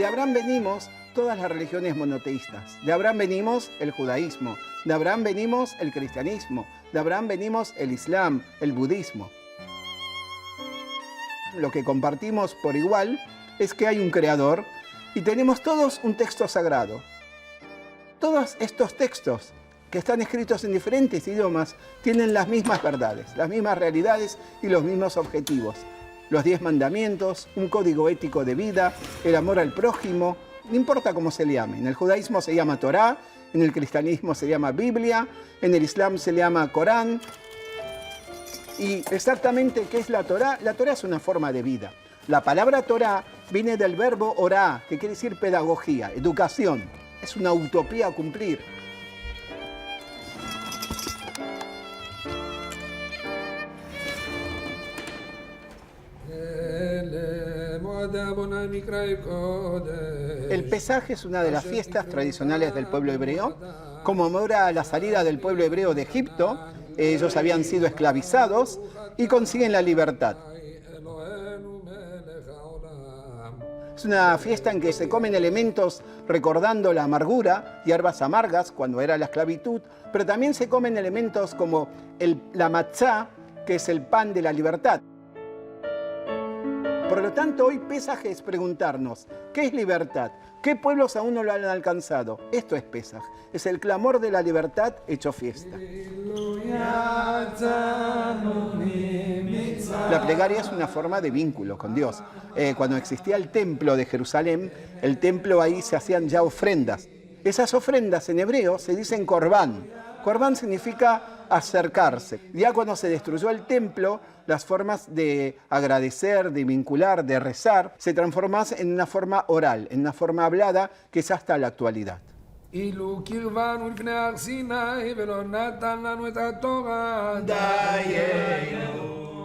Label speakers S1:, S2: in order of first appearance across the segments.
S1: De Abraham venimos todas las religiones monoteístas. De Abraham venimos el judaísmo. De Abraham venimos el cristianismo. De Abraham venimos el islam, el budismo. Lo que compartimos por igual es que hay un creador y tenemos todos un texto sagrado. Todos estos textos que están escritos en diferentes idiomas tienen las mismas verdades, las mismas realidades y los mismos objetivos. Los 10 mandamientos, un código ético de vida, el amor al prójimo, no importa cómo se le llame. En el judaísmo se llama Torá, en el cristianismo se llama Biblia, en el islam se le llama Corán. Y exactamente, ¿qué es la Torá? La Torá es una forma de vida. La palabra Torá viene del verbo orá, que quiere decir pedagogía, educación. Es una utopía a cumplir. El Pesaj es una de las fiestas tradicionales del pueblo hebreo. Conmemora la salida del pueblo hebreo de Egipto. Ellos habían sido esclavizados y consiguen la libertad. Es una fiesta en que se comen elementos recordando la amargura, hierbas amargas cuando era la esclavitud, pero también se comen elementos como la matzá, que es el pan de la libertad. Por lo tanto, hoy Pesaj es preguntarnos, ¿qué es libertad? ¿Qué pueblos aún no lo han alcanzado? Esto es Pesaj, es el clamor de la libertad hecho fiesta. La plegaria es una forma de vínculo con Dios. Cuando existía el templo de Jerusalén, el templo ahí se hacían ya ofrendas. Esas ofrendas en hebreo se dicen corbán. Corbán significa acercarse. Ya cuando se destruyó el templo, las formas de agradecer, de vincular, de rezar, se transforman en una forma oral, en una forma hablada, que es hasta la actualidad.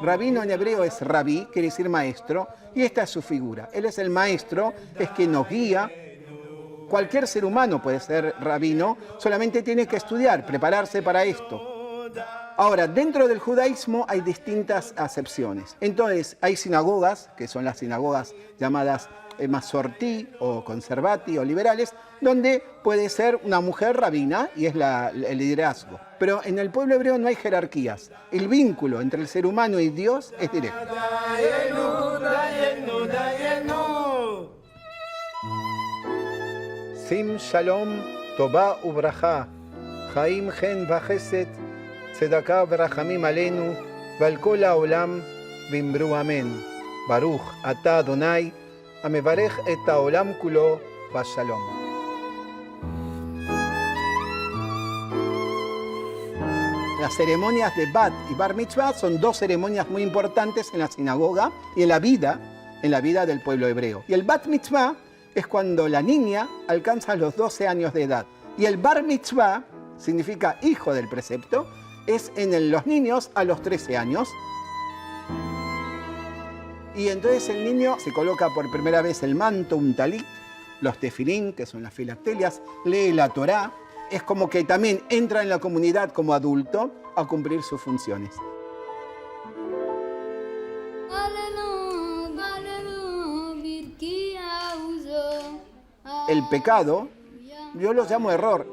S1: Rabino en hebreo es rabí, quiere decir maestro, y esta es su figura. Él es el maestro, es quien nos guía. Cualquier ser humano puede ser rabino, solamente tiene que estudiar, prepararse para esto. Ahora, dentro del judaísmo hay distintas acepciones. Entonces, hay sinagogas, que son las sinagogas llamadas masortí o conservati o liberales, donde puede ser una mujer rabina y es el liderazgo. Pero en el pueblo hebreo no hay jerarquías. El vínculo entre el ser humano y Dios es directo. Sim shalom, toba ubraja, chaim gen vachesed, tzedakah verachamim aleinu, val kol haolam vimru amen. Baruch ata Adonai, amevarech et haolam kulo bashalom. Las ceremonias de Bat y Bar Mitzvah son dos ceremonias muy importantes en la sinagoga y en la vida del pueblo hebreo. Y el Bat Mitzvah es cuando la niña alcanza los 12 años de edad. Y el Bar Mitzvah significa hijo del precepto, es en los niños a los 13 años. Y entonces el niño se coloca por primera vez el manto, un talit, los tefilín, que son las filactelias, lee la Torá. Es como que también entra en la comunidad como adulto a cumplir sus funciones. El pecado, yo lo llamo error.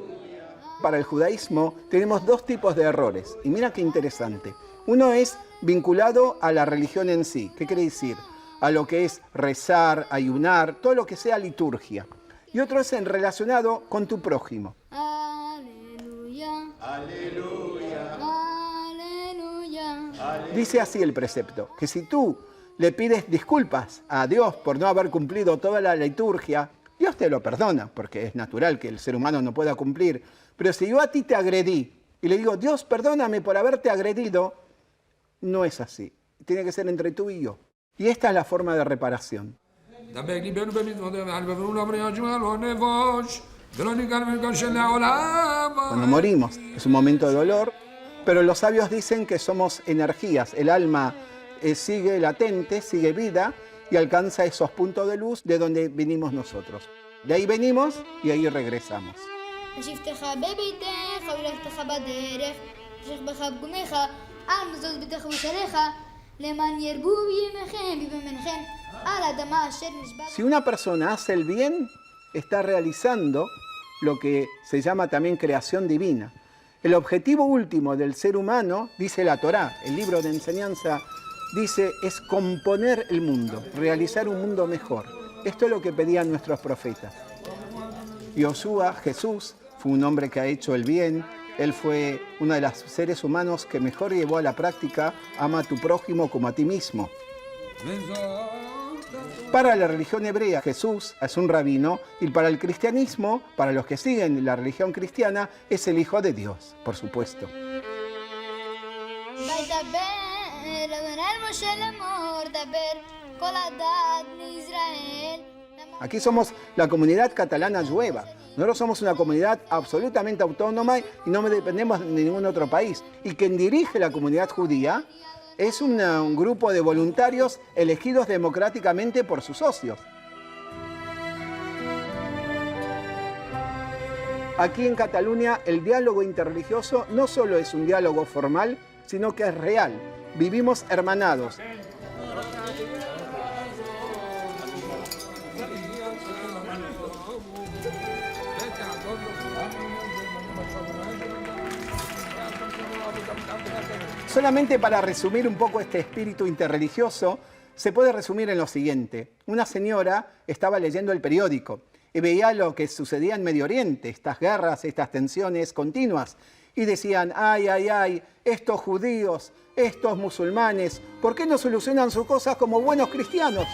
S1: Para el judaísmo tenemos dos tipos de errores. Y mira qué interesante. Uno es vinculado a la religión en sí. ¿Qué quiere decir? A lo que es rezar, ayunar, todo lo que sea liturgia. Y otro es relacionado con tu prójimo. Aleluya. Aleluya. Dice así el precepto, que si tú le pides disculpas a Dios por no haber cumplido toda la liturgia, Dios te lo perdona, porque es natural que el ser humano no pueda cumplir. Pero si yo a ti te agredí y le digo, Dios, perdóname por haberte agredido, no es así. Tiene que ser entre tú y yo. Y esta es la forma de reparación. Cuando morimos es un momento de dolor, pero los sabios dicen que somos energías. El alma sigue latente, sigue vida y alcanza esos puntos de luz de donde venimos nosotros. De ahí venimos y ahí regresamos. Si una persona hace el bien, está realizando lo que se llama también creación divina. El objetivo último del ser humano, dice la Torá, el libro de enseñanza, dice, es componer el mundo, realizar un mundo mejor. Esto es lo que pedían nuestros profetas. Yoshua, Jesús, fue un hombre que ha hecho el bien. Él fue uno de los seres humanos que mejor llevó a la práctica ama a tu prójimo como a ti mismo. Para la religión hebrea, Jesús es un rabino, y para el cristianismo, para los que siguen la religión cristiana, es el Hijo de Dios, por supuesto. Aquí somos la comunidad catalana jueva. Nosotros somos una comunidad absolutamente autónoma y no dependemos de ningún otro país. Y quien dirige la comunidad judía es un grupo de voluntarios elegidos democráticamente por sus socios. Aquí en Cataluña el diálogo interreligioso no solo es un diálogo formal, sino que es real. Vivimos hermanados. Solamente para resumir un poco este espíritu interreligioso, se puede resumir en lo siguiente. Una señora estaba leyendo el periódico y veía lo que sucedía en Medio Oriente, estas guerras, estas tensiones continuas, y decían, ay, ay, ay, estos judíos, estos musulmanes, ¿por qué no solucionan sus cosas como buenos cristianos?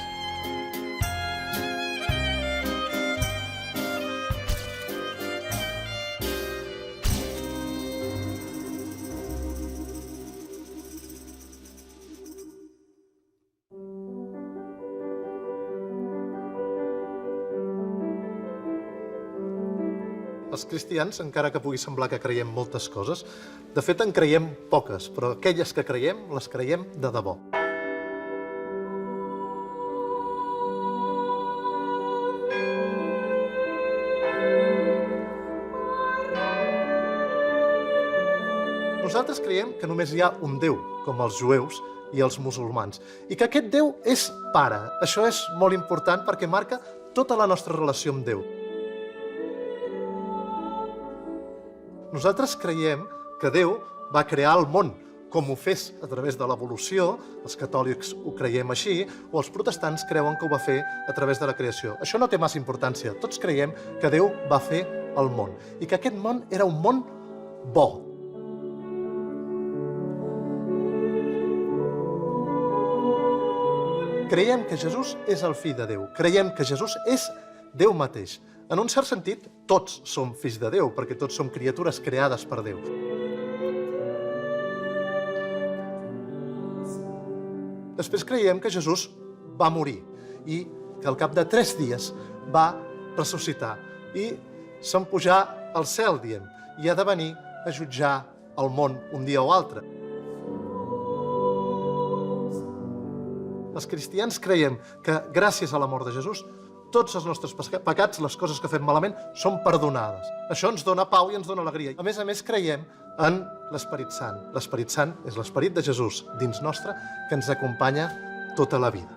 S2: Els cristians, encara que pugui semblar que creiem moltes coses, de fet en creiem poques, però aquelles que creiem, les creiem de debò. Nosaltres creiem que només hi ha un Déu, com els jueus i els musulmans, i que aquest Déu és pare. Això és molt important perquè marca tota la nostra relació amb Déu. Nosaltres creiem que Déu va crear el món, com ho fes a través de l'evolució, els catòlics ho creiem així, o els protestants creuen que ho va fer a través de la creació. Això no té massa importància. Tots creiem que Déu va fer el món i que aquest món era un món bo. Creiem que Jesús és el fill de Déu. Creiem que Jesús és Déu mateix. En un cert sentit, tots som fills de Déu, perquè tots som criatures creades per Déu. Després creiem que Jesús va morir i que al cap de 3 dies va ressuscitar i se'n pujar al cel, diem, i ha de venir a jutjar el món un dia o altre. Els cristians creiem que gràcies a la mort de Jesús tots els nostres pecats, les coses que fem malament, són perdonades. Això ens dona pau i ens dona alegria. A més, creiem en l'Esperit Sant. L'Esperit Sant és l'Esperit de Jesús dins nostre que ens acompanya tota la vida.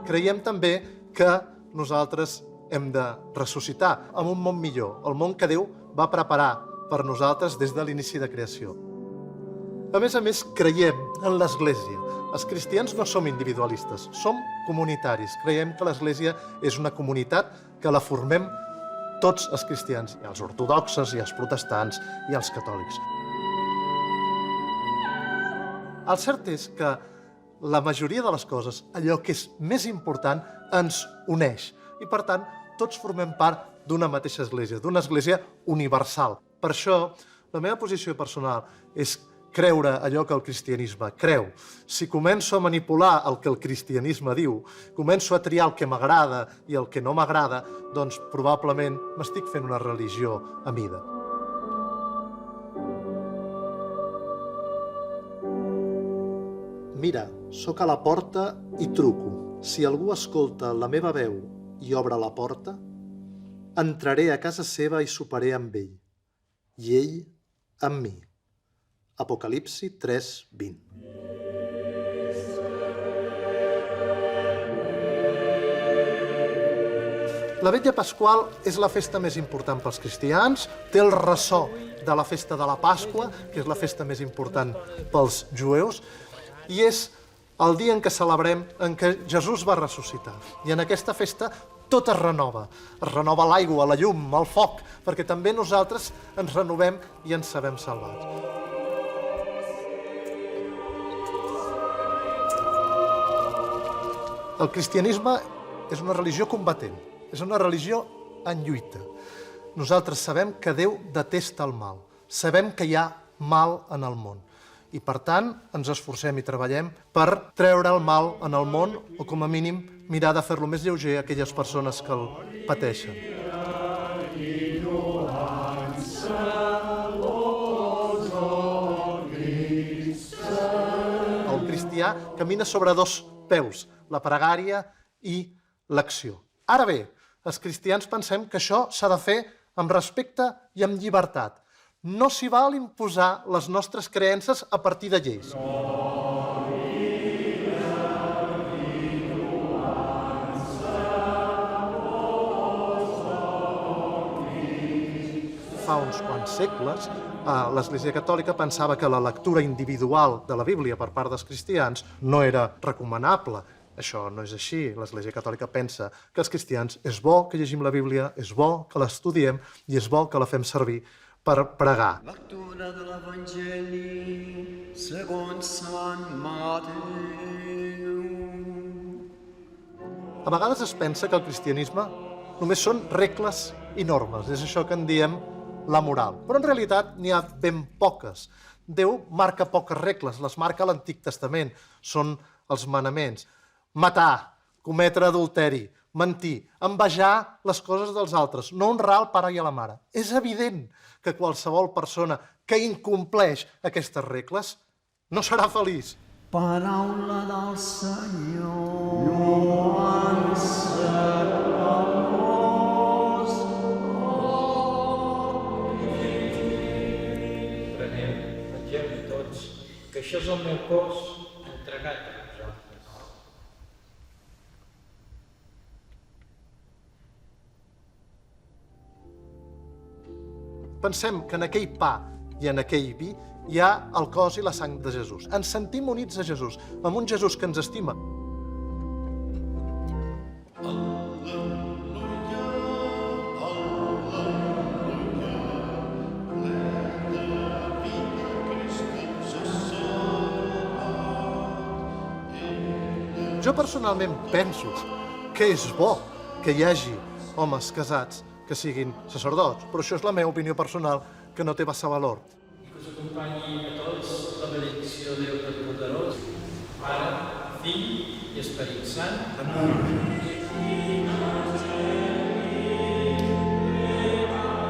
S2: Creiem també que nosaltres hem de ressuscitar en un món millor, el món que Déu va preparar per nosaltres des de l'inici de creació. A més, creiem en l'Església. Els cristians no som individualistes, som comunitaris. Creiem que l'Església és una comunitat que la formem tots els cristians, i els ortodoxes, i els protestants, i els catòlics. El cert és que la majoria de les coses, allò que és més important, ens uneix. I, per tant, tots formem part d'una mateixa església, d'una església universal. Per això, la meva posició personal és creure allò que el cristianisme creu. Si començo a manipular el que el cristianisme diu, començo a triar el que m'agrada i el que no m'agrada, doncs probablement m'estic fent una religió a mida. Mira, sóc a la porta i truco. Si algú escolta la meva veu i obre la porta, entraré a casa seva i soparé amb ell, i ell amb mi. Apocalipsi 3:20. La Vetlla Pasqual és la festa més important pels cristians, té el ressò de la festa de la Pasqua, que és la festa més important pels jueus, i és el dia en què celebrem en què Jesús va ressuscitar. I en aquesta festa tot es renova. Es renova l'aigua, la llum, el foc, perquè també nosaltres ens renovem i ens sabem salvats. El cristianisme és una religió combatent, és una religió en lluita. Nosaltres sabem que Déu detesta el mal, sabem que hi ha mal en el món. I, per tant, ens esforcem i treballem per treure el mal en el món o, com a mínim, mirar de fer-lo més lleuger a aquelles persones que el pateixen. El cristià camina sobre dos peus, la pregària i l'acció. Ara bé, els cristians pensem que això s'ha de fer amb respecte i amb llibertat. No s'hi val imposar les nostres creences a partir de lleis. Fa uns quants segles, l'Església Catòlica pensava que la lectura individual de la Bíblia per part dels cristians no era recomanable. Això no és així. L'Església Catòlica pensa que els cristians és bo que llegim la Bíblia, és bo que l'estudiem i és bo que la fem servir per pregar.
S3: Lectura de l'Evangeli segons Sant Mateu.
S2: A vegades es pensa que el cristianisme només són regles i normes. És això que en diem la moral. Però en realitat n'hi ha ben poques. Déu marca poques regles, les marca l'Antic Testament. Són els manaments. Matar, cometre adulteri, mentir, envejar les coses dels altres, no honrar el pare i a la mare. És evident que qualsevol persona que incompleix aquestes regles no serà feliç.
S3: Paraula del Senyor. Lloança.
S4: Prenem, mengem tots, que això és el meu cos entregat a vosaltres.
S2: Pensem que en aquell pa i en aquell vi hi ha el cos i la sang de Jesús. Ens sentim units a Jesús, amb un Jesús que ens estima. Jo personalment penso que és bo que hi hagi homes casats que siguin sacerdots, però això és la meva opinió personal, que no té massa valor.
S4: I que us acompanyi a tots la benedicció de Déu Todopoderós, Pare, Fill i Esperit Sant.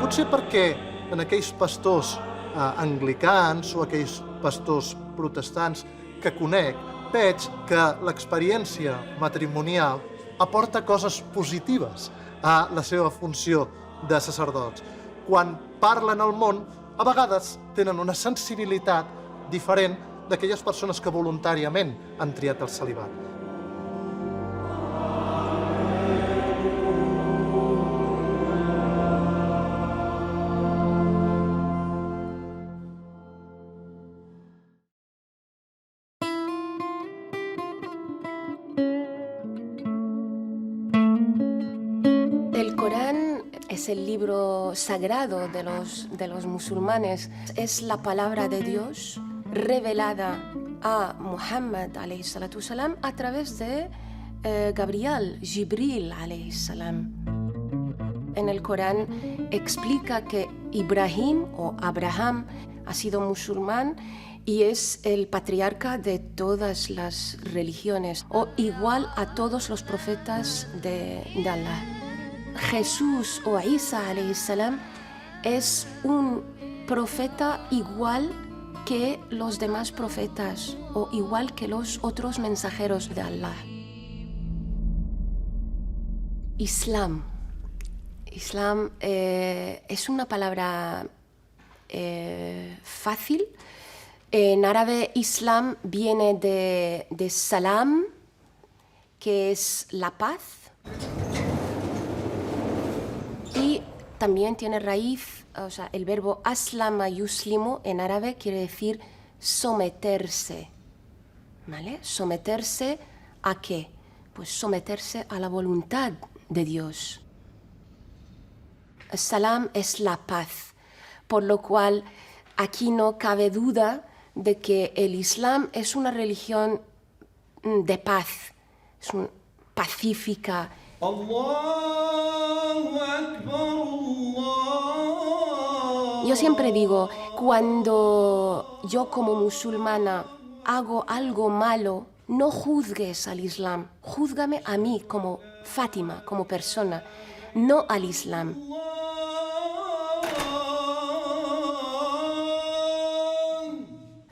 S2: Potser perquè en aquells pastors anglicans o aquells pastors protestants que conec, veig que l'experiència matrimonial aporta coses positives a la seva funció de sacerdots. Quan parlen al món, a vegades tenen una sensibilitat diferent d'aquelles persones que voluntàriament han triat el celibat.
S5: El Corán es el libro sagrado de los musulmanes. Es la palabra de Dios revelada a Muhammad alayhi salatu salam a través de Gabriel, Jibril alayhi salam. En el Corán explica que Ibrahim o Abraham ha sido musulmán y es el patriarca de todas las religiones, o igual a todos los profetas de Allah. Jesús o Isa alayhi salam es un profeta igual que los demás profetas o igual que los otros mensajeros de Allah. Islam. Islam es una palabra fácil En árabe, Islam viene de salam, que es la paz, y también tiene raíz, o sea, el verbo aslama yuslimu en árabe quiere decir someterse, ¿vale? ¿Someterse a qué? Pues someterse a la voluntad de Dios. Salam es la paz, por lo cual aquí no cabe duda de que el Islam es una religión de paz, es pacífica. Yo siempre digo, cuando yo como musulmana hago algo malo, no juzgues al Islam, júzgame a mí como Fátima, como persona, no al Islam.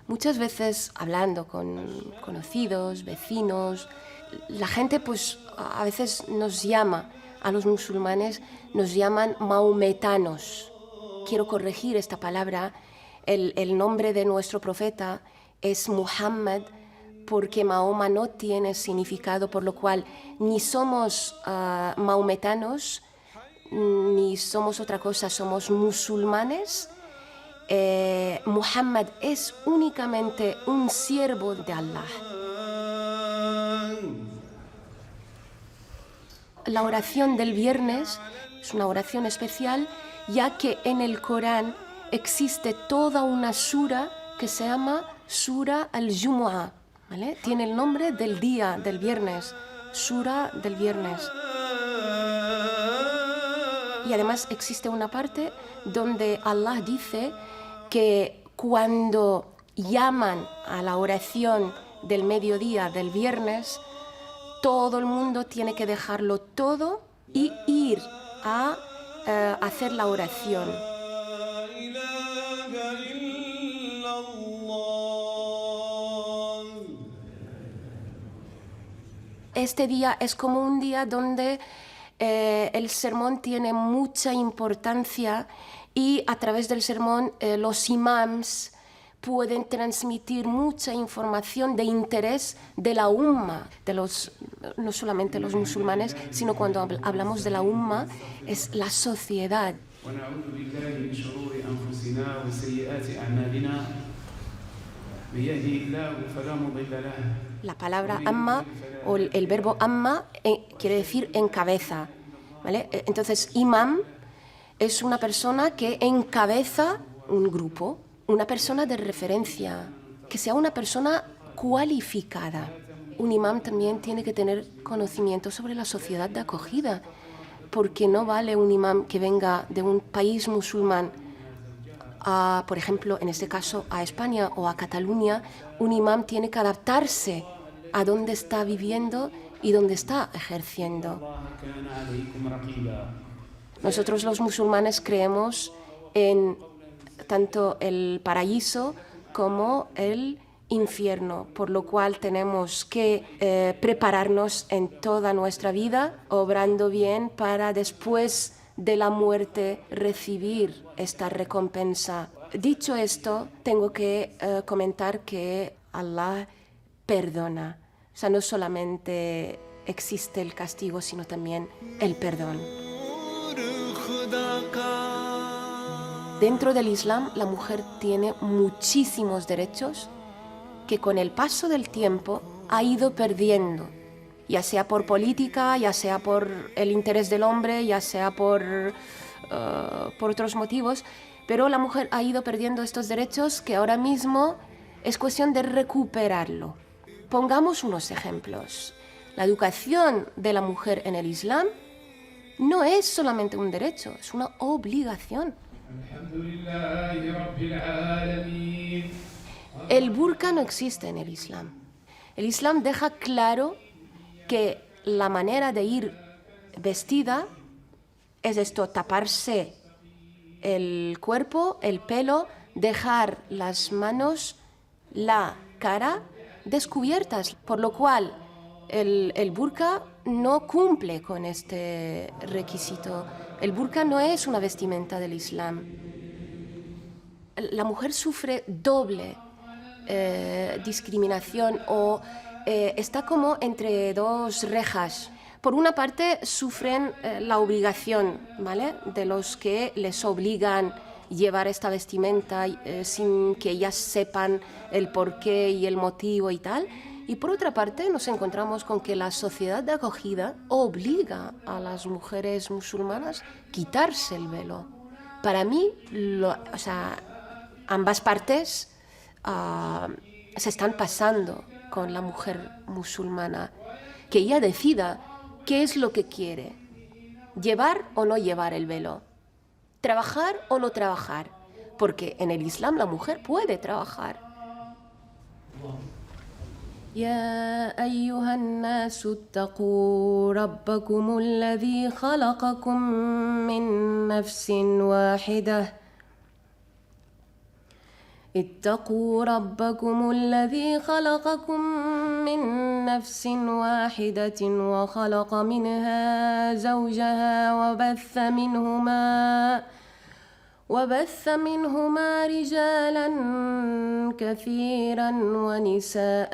S5: Muchas veces hablando con conocidos, vecinos, la gente pues a veces nos llama, a los musulmanes nos llaman maometanos. Quiero corregir esta palabra, el nombre de nuestro profeta es Muhammad, porque Mahoma no tiene significado, por lo cual ni somos maometanos, ni somos otra cosa, somos musulmanes. Muhammad es únicamente un siervo de Allah. La oración del viernes es una oración especial, ya que en el Corán existe toda una sura que se llama Sura al-Jumu'ah, ¿vale? Tiene el nombre del día, del viernes, Sura del viernes. Y además existe una parte donde Allah dice que cuando llaman a la oración del mediodía del viernes, todo el mundo tiene que dejarlo todo y ir a hacer la oración. Este día es como un día donde el sermón tiene mucha importancia y a través del sermón los imams pueden transmitir mucha información de interés de la umma, no solamente los musulmanes, sino cuando hablamos de la umma, es la sociedad. La palabra amma o el verbo amma quiere decir encabeza, ¿vale? Entonces, imam es una persona que encabeza un grupo, una persona de referencia, que sea una persona cualificada. Un imam también tiene que tener conocimiento sobre la sociedad de acogida, porque no vale un imam que venga de un país musulmán por ejemplo, en este caso a España o a Cataluña. Un imam tiene que adaptarse a dónde está viviendo y dónde está ejerciendo. Nosotros los musulmanes creemos en tanto el paraíso como el infierno, por lo cual tenemos que prepararnos en toda nuestra vida, obrando bien para después de la muerte recibir esta recompensa. Dicho esto, tengo que comentar que Allah perdona. O sea, no solamente existe el castigo, sino también el perdón. Dentro del Islam, la mujer tiene muchísimos derechos que con el paso del tiempo ha ido perdiendo, ya sea por política, ya sea por el interés del hombre, ya sea por otros motivos, pero la mujer ha ido perdiendo estos derechos que ahora mismo es cuestión de recuperarlo. Pongamos unos ejemplos. La educación de la mujer en el Islam no es solamente un derecho, es una obligación. El burka no existe en el Islam. El Islam deja claro que la manera de ir vestida es esto, taparse el cuerpo, el pelo, dejar las manos, la cara descubiertas, por lo cual el burka no cumple con este requisito. El burka no es una vestimenta del Islam. La mujer sufre doble discriminación o está como entre dos rejas. Por una parte, sufren la obligación, ¿vale?, de los que les obligan llevar esta vestimenta sin que ellas sepan el porqué y el motivo y tal. Y por otra parte, nos encontramos con que la sociedad de acogida obliga a las mujeres musulmanas a quitarse el velo. Para mí, ambas partes se están pasando con la mujer musulmana, que ella decida qué es lo que quiere, llevar o no llevar el velo, trabajar o no trabajar, porque en el Islam la mujer puede trabajar. يا أيها الناس اتقوا ربكم الذي خلقكم من نفس واحدة اتقوا ربكم الذي خلقكم من نفس واحدة وخلق منها زوجها وبث منهما رجالا كثيرا ونساء.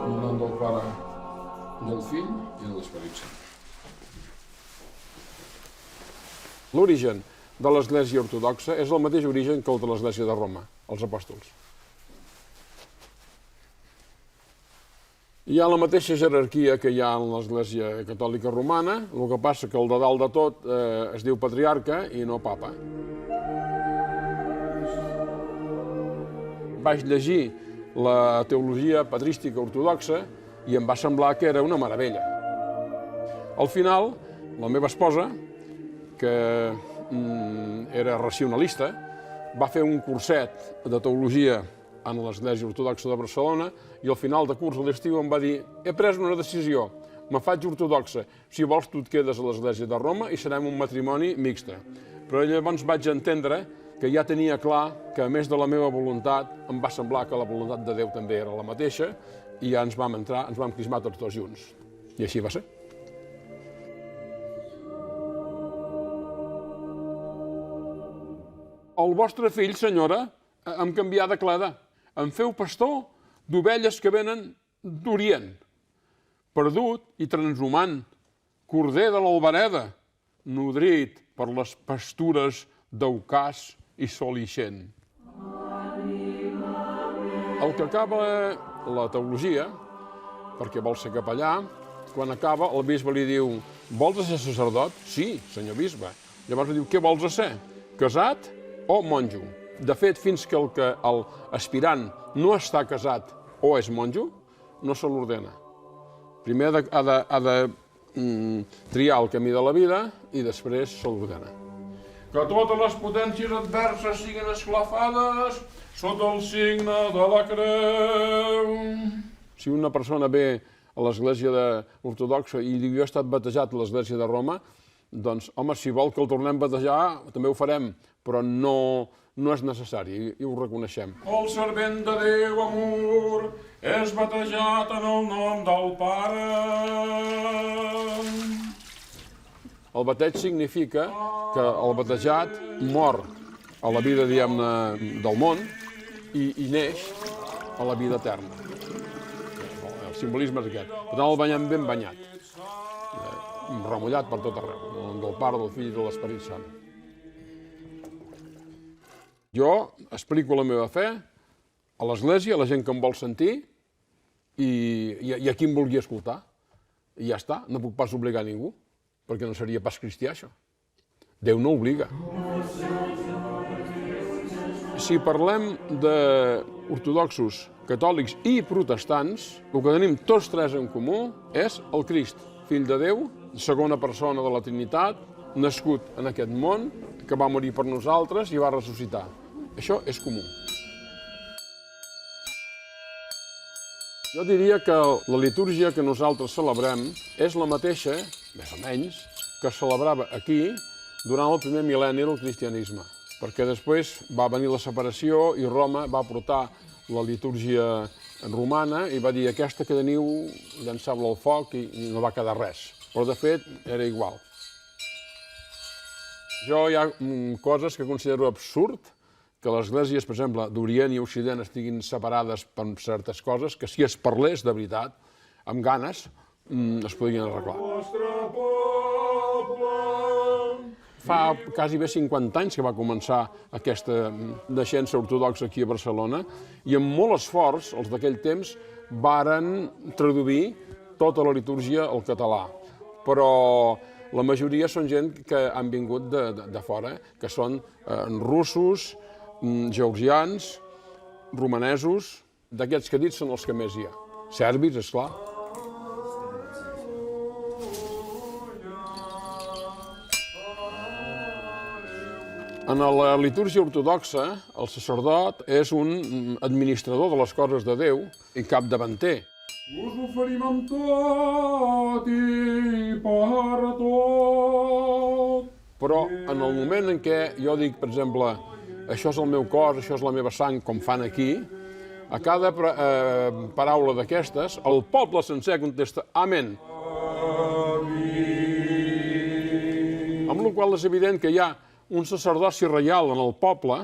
S6: En nom del Pare, del Fill i de l'Esperit Sant. L'origen de l'Església ortodoxa és el mateix origen que el de l'Església de Roma, els apòstols. Hi ha la mateixa jerarquia que hi ha en l'Església catòlica romana, el que passa que el de dalt de tot es diu patriarca i no papa. Vaig llegir la teologia patrística ortodoxa i em va semblar que era una meravella. Al final, la meva esposa, que era racionalista, va fer un curset de teologia en l'Església Ortodoxa de Barcelona i al final de curs a l'estiu em va dir: he pres una decisió, me faig ortodoxa, si vols tu et quedes a l'Església de Roma i serem un matrimoni mixte. Però llavors vaig entendre que ja tenia clar que, a més de la meva voluntat, em va semblar que la voluntat de Déu també era la mateixa i ja ens vam crismar tots dos junts. I així va ser. El vostre fill, senyora, em canvià de cleda. Em feu pastor d'ovelles que venen d'Orient. Perdut i transhumant, corder de l'Albereda, nodrit per les pastures d'Aucàs i Sol Ixent. El que acaba la teologia, perquè vol ser capellà, quan acaba el bisbe li diu: vols ser sacerdot? Sí, senyor bisbe. Llavors li diu: què vols ser? Casat o monjo? De fet, fins que l'aspirant no està casat o és monjo, no se l'ordena. Primer ha de triar el camí de la vida i després se l'ordena. Que totes les potències adverses siguin esclafades sota el signe de la creu. Si una persona ve a l'Església ortodoxa i diu: jo he estat batejat a l'Església de Roma, doncs, home, si vol que el tornem a batejar, també ho farem, però no és necessari, i ho reconeixem. El servent de Déu, amor, és batejat en el nom del Pare. El bateig significa que el batejat mor a la vida, diguem-ne, del món i neix a la vida eterna. El simbolisme és aquest. Per tant, el banyem ben banyat, remullat per tot arreu, en el nom del Pare, del Fill i de l'Esperit Sant. Jo explico la meva fe a l'Església, a la gent que em vol sentir i a qui em vulgui escoltar. I ja està, no puc pas obligar a ningú, perquè no seria pas cristià, això. Déu no obliga. Si parlem d'ortodoxos, catòlics i protestants, el que tenim tots tres en comú és el Crist, fill de Déu, segona persona de la Trinitat, nascut en aquest món, que va morir per nosaltres i va ressuscitar. Això és comú. Jo diria que la litúrgia que nosaltres celebrem és la mateixa, més o menys, que es celebrava aquí durant el primer mil·lenni del cristianisme. perquè després va venir la separació i Roma va portar la litúrgia romana i va dir aquesta que teniu, llançar-la al foc i no va quedar res. Però de fet era igual. Jo hi ha coses que considero absurd, que les esglésies, per exemple, d'Orient i Occident estiguin separades per certes coses, que si es parlés de veritat, amb ganes, es podrien arreglar. Fa quasi bé 50 anys que va començar aquesta naixença ortodoxa aquí a Barcelona i amb molt esforç, els d'aquell temps, varen traduir tota la litúrgia al català. Però la majoria són gent que han vingut de fora, que són russos, georgians, romanesos, d'aquests que he dit són els que més hi ha. Serbis, esclar. En la litúrgia ortodoxa, el sacerdot és un administrador de les coses de Déu i capdavanter. Us oferim amb tot i per tot. Però en el moment en què jo dic, per exemple, això és el meu cos, això és la meva sang, com fan aquí, a cada paraula d'aquestes, el poble sencer contesta Amén. Amb la qual és evident que hi ha un sacerdoci reial en el poble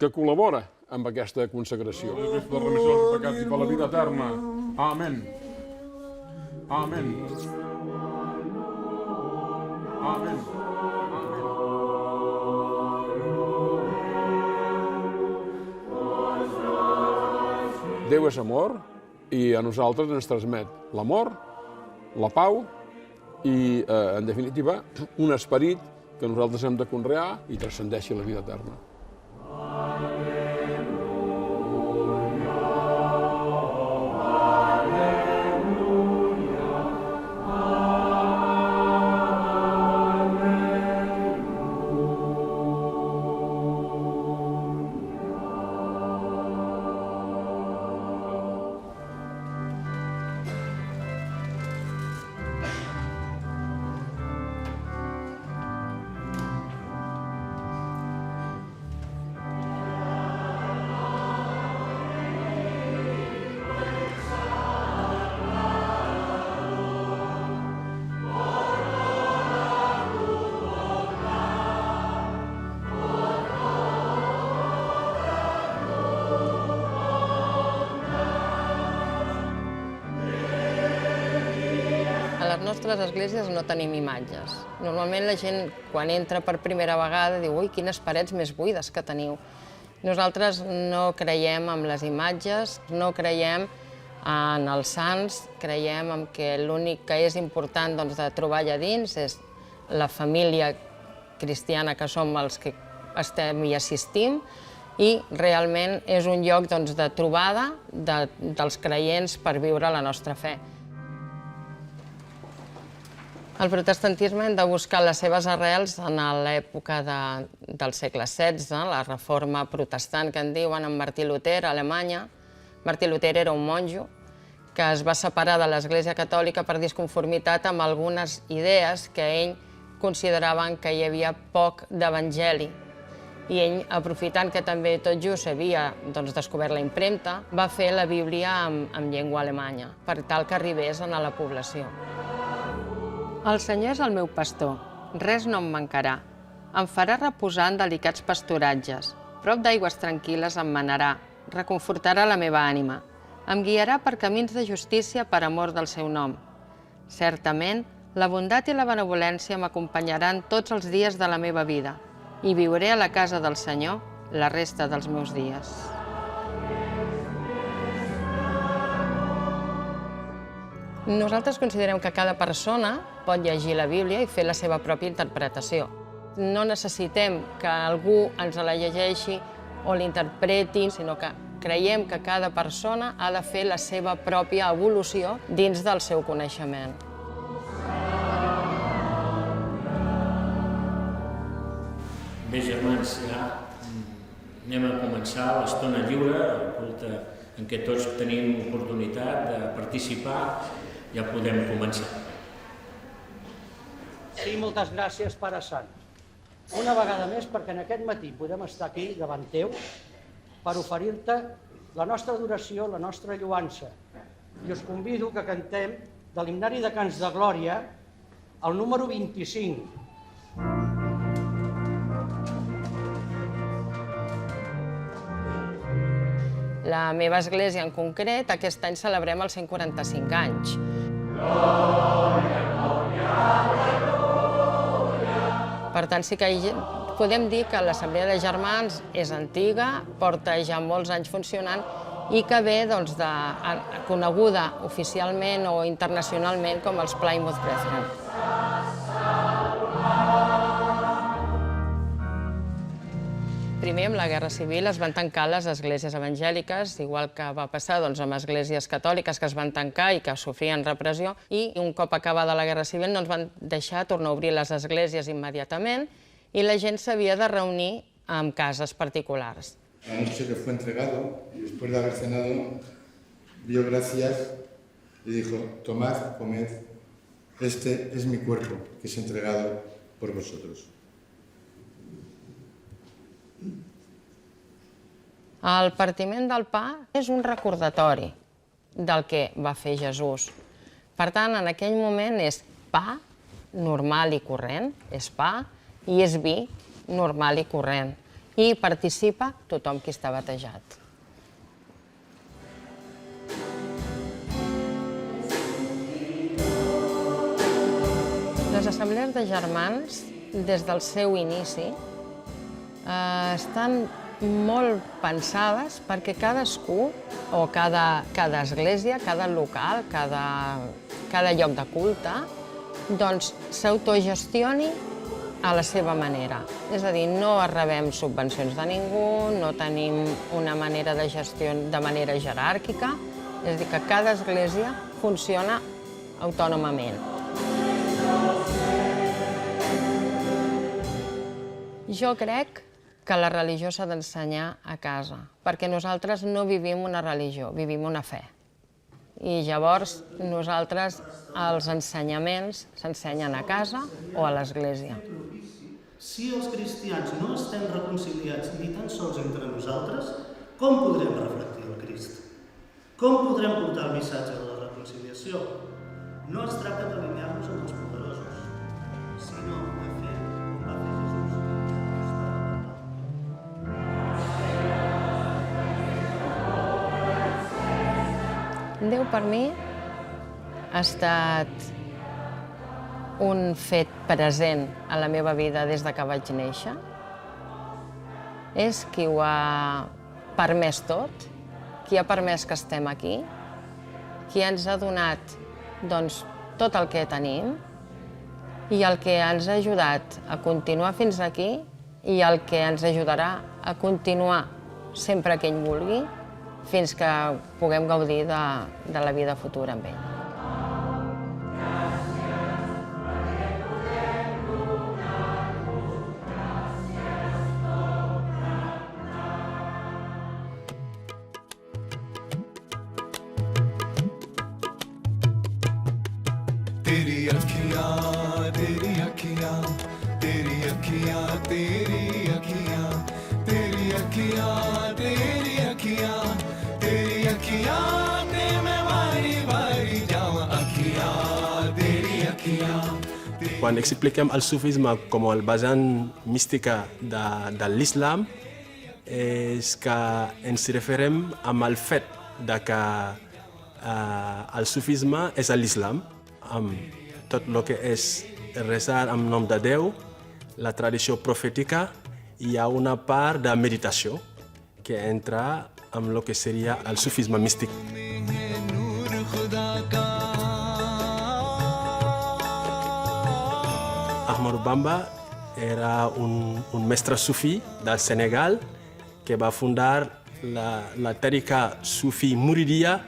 S6: que col·labora amb aquesta consagració. Per la remissió dels pecats i per la vida eterna. Amén. Amén. Amén. Déu és amor i a nosaltres ens transmet l'amor, la pau i, en definitiva, un esperit que nosaltres hem de conrear i transcendeixi la vida eterna.
S7: A les nostres esglésies no tenim imatges. Normalment la gent, quan entra per primera vegada, diu «Ui, quines parets més buides que teniu». Nosaltres no creiem en les imatges, no creiem en els sants, creiem en que l'únic que és important de trobar allà dins és la família cristiana que som els que estem i assistim i realment és un lloc de trobada dels creients per viure la nostra fe. El protestantisme hem de buscar les seves arrels en l'època del segle XVI, la reforma protestant que en diuen, amb Martí Luter, a Alemanya. Martí Luter era un monjo que es va separar de l'Església Catòlica per disconformitat amb algunes idees que ell considerava que hi havia poc d'evangeli. I ell, aprofitant que també tot just havia descobert la impremta, va fer la Bíblia en llengua alemanya, per tal que arribés a la població. El Senyor és el meu pastor, res no em mancarà. Em farà reposar en delicats pasturatges, prop d'aigües tranquil·les em manarà, reconfortarà la meva ànima. Em guiarà per camins de justícia per amor del seu nom. Certament, la bondat i la benevolència m'acompanyaran tots els dies de la meva vida i viuré a la casa del Senyor la resta dels meus dies. Nosaltres considerem que cada persona pot llegir la Bíblia i fer la seva pròpia interpretació. No necessitem que algú ens la llegeixi o l'interpreti, sinó que creiem que cada persona ha de fer la seva pròpia evolució dins del seu coneixement.
S8: Bé, germans, ja anem a començar l'estona lliure, el culte en què tots tenim oportunitat de participar. Ja podem començar.
S9: Sí, moltes gràcies, Pare Sant. una vegada més perquè en aquest matí podem estar aquí davant teu per oferir-te la nostra adoració, la nostra lloança. I us convido que cantem de l'himnari de Cants de Glòria el número 25.
S7: La meva església en concret, aquest any celebrem els 145 anys. Per tant, sí que podem dir que l'Assemblea de Germans és antiga, porta ja molts anys funcionant i que ve coneguda oficialment o internacionalment com els Plymouth Brethren. Primer, amb la Guerra Civil, es van tancar les esglésies evangèliques, igual que va passar amb esglésies catòliques que es van tancar i que sofrien repressió, i un cop acabada la Guerra Civil no ens van deixar tornar a obrir les esglésies immediatament i la gent s'havia de reunir en cases particulars.
S10: La noche que fue entregado, y después de haber cenado, dio gracias y dijo: tomad, comed, este es mi cuerpo que es entregado por vosotros.
S7: El partiment del pa és un recordatori del que va fer Jesús. Per tant, en aquell moment és pa normal i corrent, és pa, i és vi normal i corrent. I hi participa tothom qui està batejat. Les assemblees de germans, des del seu inici, estan molt pensades perquè cadascú, o cada església, cada local, cada lloc de culte, doncs s'autogestioni a la seva manera. És a dir, no rebem subvencions de ningú, no tenim una manera de gestió de manera jeràrquica, és a dir, que cada església funciona autònomament. Jo crec que la religió s'ha d'ensenyar a casa, perquè nosaltres no vivim una religió, vivim una fe. I llavors nosaltres els ensenyaments s'ensenyen a casa o a l'església.
S11: Si els cristians no estem reconciliats ni tan sols entre nosaltres, com podrem reflectir el Crist? Com podrem portar el missatge de la reconciliació? No es tracta d'alinear-nos amb els poderosos, sinó de fer com va fer Jesús.
S7: Déu per mi ha estat un fet present a la meva vida des que vaig néixer. És qui ho ha permès tot, qui ha permès que estem aquí, qui ens ha donat tot el que tenim i el que ens ha ajudat a continuar fins aquí i el que ens ajudarà a continuar sempre que ell vulgui, fins que puguem gaudir de la vida futura amb ell.
S3: तेरी अखियाँ, तेरी अखियाँ, तेरी अखियाँ, तेरी अखियाँ, तेरी अखियाँ, तेरी अखियाँ, तेरी अखियाँ, ते मैं वारी वारी जाऊँ अखियाँ, तेरी अखियाँ.
S12: Quan expliquem el sufisme com el vessant mística de l'islam, és que ens referim amb el fet que el sufisme és l'islam, amb tot el que és resar en nom de Déu, la tradició profètica, hi ha una part de meditació que entra en el que seria el sufisme místic. Ahmadou Bamba era un mestre sufi del Senegal que va fundar la tariqa sufi Mouridia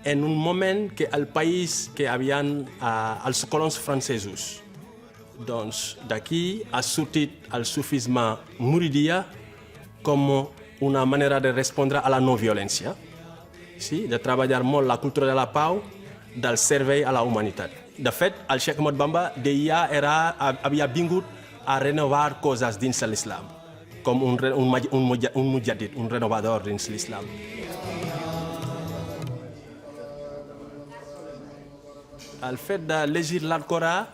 S12: en un moment que el país que havien els colons francesos. Doncs d'aquí ha sortit el sufisme Mouridia com una manera de respondre a la no violència, sí? De treballar molt la cultura de la pau, del servei a la humanitat. De fet, el Cheikh Ahmadou Bamba havia vingut a renovar coses dins l'islam, com un mujaddid, un renovador dins l'islam. El fet de llegir l'Alcorà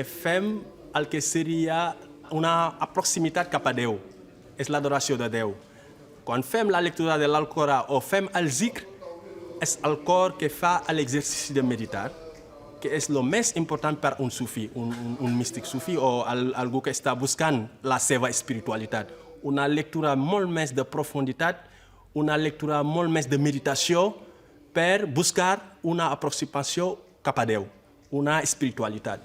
S12: fem el que seria una proximitat cap a Déu, és l'adoració de Déu. Quan fem la lectura de l'Alcorà o fem el zikr, és el cor que fa l'exercici de meditar, que és el més important per un sufi, un místic sufi o algú que està buscant la seva espiritualitat. Una lectura molt més de profunditat, una lectura molt més de meditació per buscar una aproximació cap a Déu, una espiritualitat.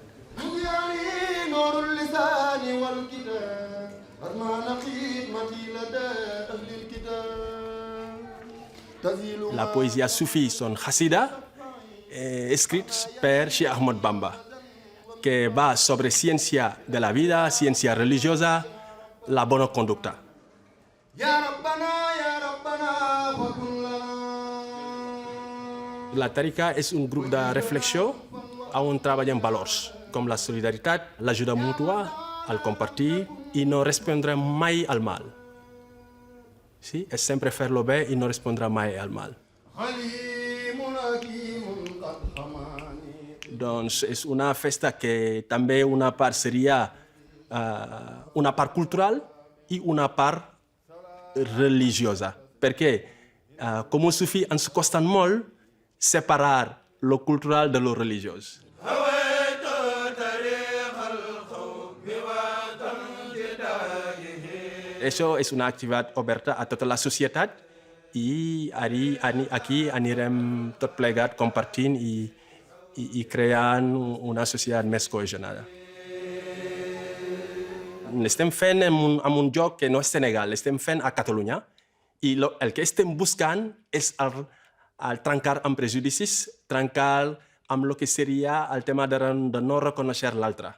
S12: La poesia sufi són Hassida, escrits per Cheikh Ahmad Bamba, que va sobre ciència de la vida, ciència religiosa, la bona conducta. La Tariqa és un grup de reflexió on treballem valors, com la solidaritat, l'ajuda mútua, el compartir i no respondre mai al mal. Sí? És sempre fer-lo bé i no respondre mai al mal. Doncs és una festa que també una part seria una part cultural i una part religiosa. Perquè com un sufi ens costa molt separar lo cultural de lo religiós. Això és una activitat oberta a tota la societat i aquí anirem tot plegat compartint i creant una societat més cohesionada. L'estem fent en un lloc que no és Senegal, l'estem fent a Catalunya i el que estem buscant és el trencar amb prejudicis, trencar amb el que seria el tema de no reconèixer l'altre.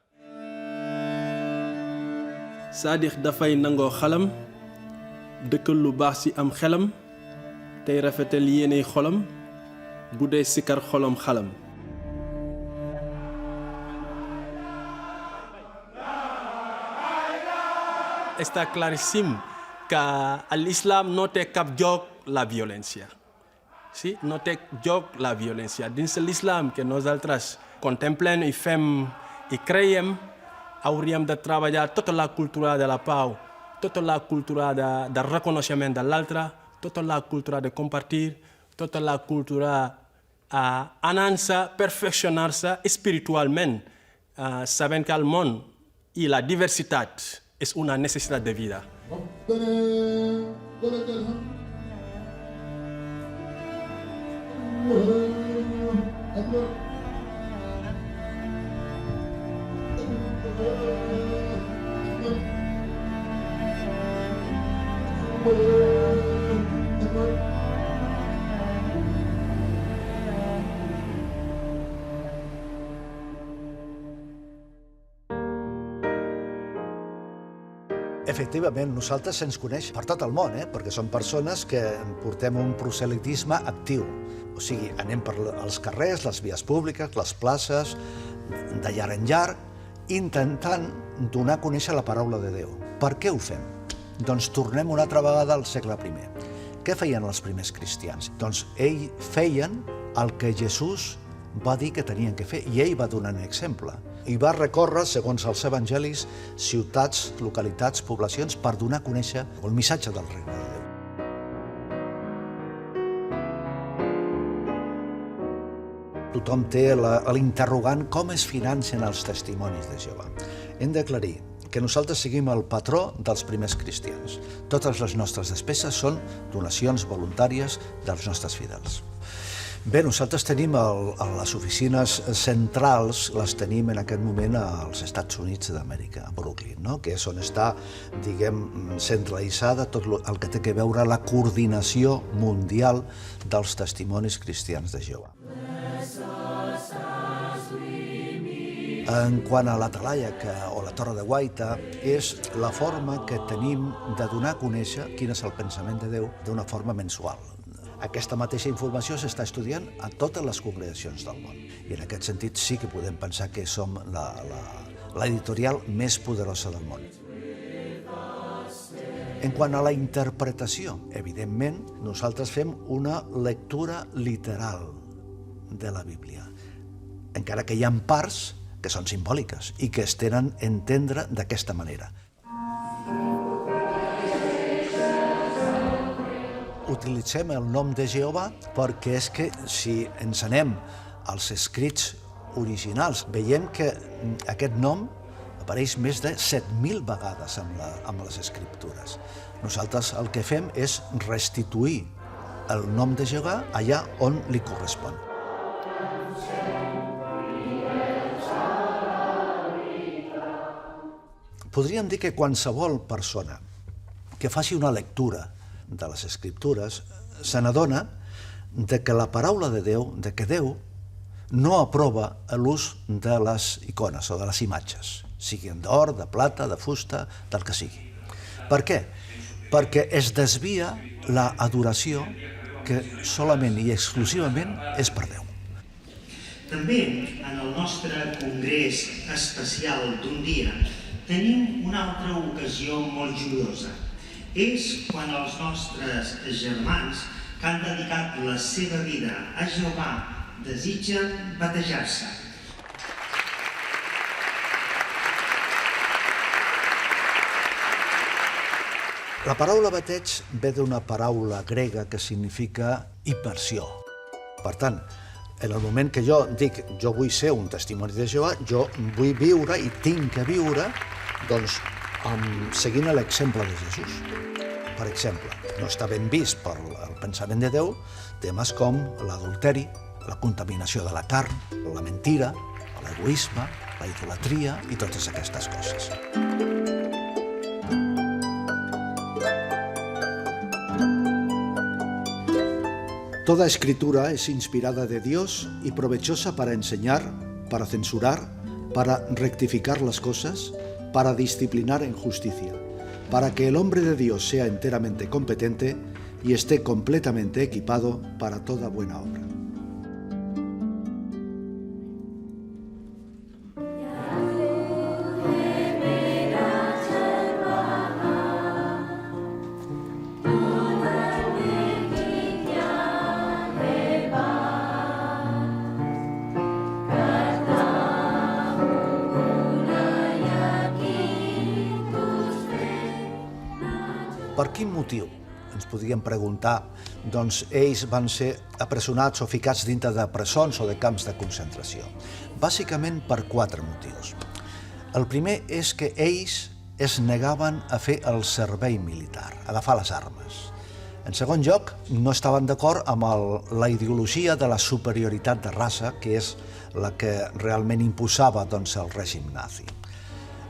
S12: Saadix dafay nangoo xalam dëkkal lu baax ci am xelam tey rafetal yéeney xolam bu dee sikar xolam xalam. Està claríssim que l'islam no té cap lloc la violència. Sí? No té lloc la violència. Dins l'islam que nosaltres contemplem i fem i creiem, hauríem de treballar tota la cultura de la pau, tota la cultura de reconeixement de l'altre, tota la cultura de compartir, tota la cultura anant-se, perfeccionar-se espiritualment, sabent que el món i la diversitat és una necessitat de vida.
S13: Efectivament, nosaltres se'ns coneix per tot el món, perquè som persones que portem un proselitisme actiu. O sigui, anem per els carrers, les vies públiques, les places, de llar en llar, intentant donar a conèixer la paraula de Déu. Per què ho fem? Doncs tornem una altra vegada al segle I. Què feien els primers cristians? Doncs ells feien el que Jesús va dir que tenien que fer i ell va donar un exemple. I va recórrer, segons els evangelis, ciutats, localitats, poblacions, per donar a conèixer el missatge del regne de Déu. Tothom té l'interrogant com es financen els testimonis de Jehovà. Hem d'aclarir que nosaltres seguim el patró dels primers cristians. Totes les nostres despeses són donacions voluntàries dels nostres fidels. Bé, nosaltres tenim les oficines centrals, les tenim en aquest moment als Estats Units d'Amèrica, a Brooklyn, que és on està, diguem, centralitzada tot el que té a veure la coordinació mundial dels testimonis cristians de Jehovà. En quant a la Talaia o la Torre de Guaita, és la forma que tenim de donar a conèixer quin és el pensament de Déu d'una forma mensual. Aquesta mateixa informació s'està estudiant a totes les congregacions del món. I en aquest sentit sí que podem pensar que som l'editorial més poderosa del món. En quant a la interpretació, evidentment, nosaltres fem una lectura literal de la Bíblia, encara que hi ha parts que són simbòliques i que es tenen a entendre d'aquesta manera. Utilitzem el nom de Jehovà perquè és que si ens anem als escrits originals, veiem que aquest nom apareix més de 7.000 vegades amb les escriptures. Nosaltres el que fem és restituir el nom de Jehovà allà on li correspon. Podríem dir que qualsevol persona que faci una lectura de les escriptures se n'adona que la paraula de Déu, que Déu no aprova l'ús de les icones o de les imatges, siguin d'or, de plata, de fusta, del que sigui. Per què? Perquè es desvia l'adoració que solament i exclusivament és per Déu.
S14: També en el nostre congrés especial d'un dia tenim una altra ocasió molt joiosa. És quan els nostres germans que han dedicat la seva vida a Jehovà desitgen batejar-se.
S13: La paraula bateig ve d'una paraula grega que significa immersió. Per tant, en el moment que jo dic jo vull ser un testimoni de Jehovà, jo vull viure i tinc que viure doncs, seguint l'exemple de Jesús. Per exemple, no està ben vist per el pensament de Déu temes com l'adulteri, la contaminació de la carn, la mentira, l'egoisme, la idolatria i totes aquestes coses. Toda escritura es inspirada de Dios y provechosa para enseñar, para censurar, para rectificar las cosas, para disciplinar en justicia, para que el hombre de Dios sea enteramente competente y esté completamente equipado para toda buena obra. Per quin motiu, ens podríem preguntar, doncs ells van ser apresonats o ficats dintre de presons o de camps de concentració? Bàsicament per 4 motius. El primer és que ells es negaven a fer el servei militar, a agafar les armes. En segon lloc, no estaven d'acord amb la ideologia de la superioritat de raça, que és la que realment imposava doncs, el règim nazi.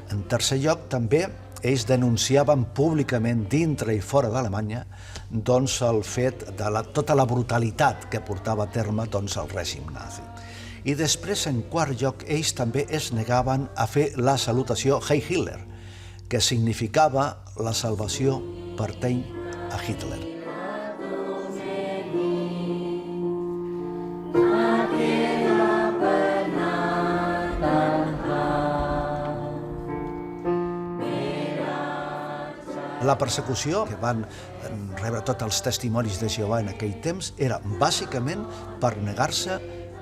S13: En tercer lloc, també, ells denunciaven públicament dintre i fora d'Alemanya doncs, el fet de tota la brutalitat que portava a terme doncs, el règim nazi. I després, en quart lloc, ells també es negaven a fer la salutació Heil Hitler, que significava la salvació pertany a Hitler. La persecució que van rebre tots els testimonis de Jehovà en aquell temps era bàsicament per negar-se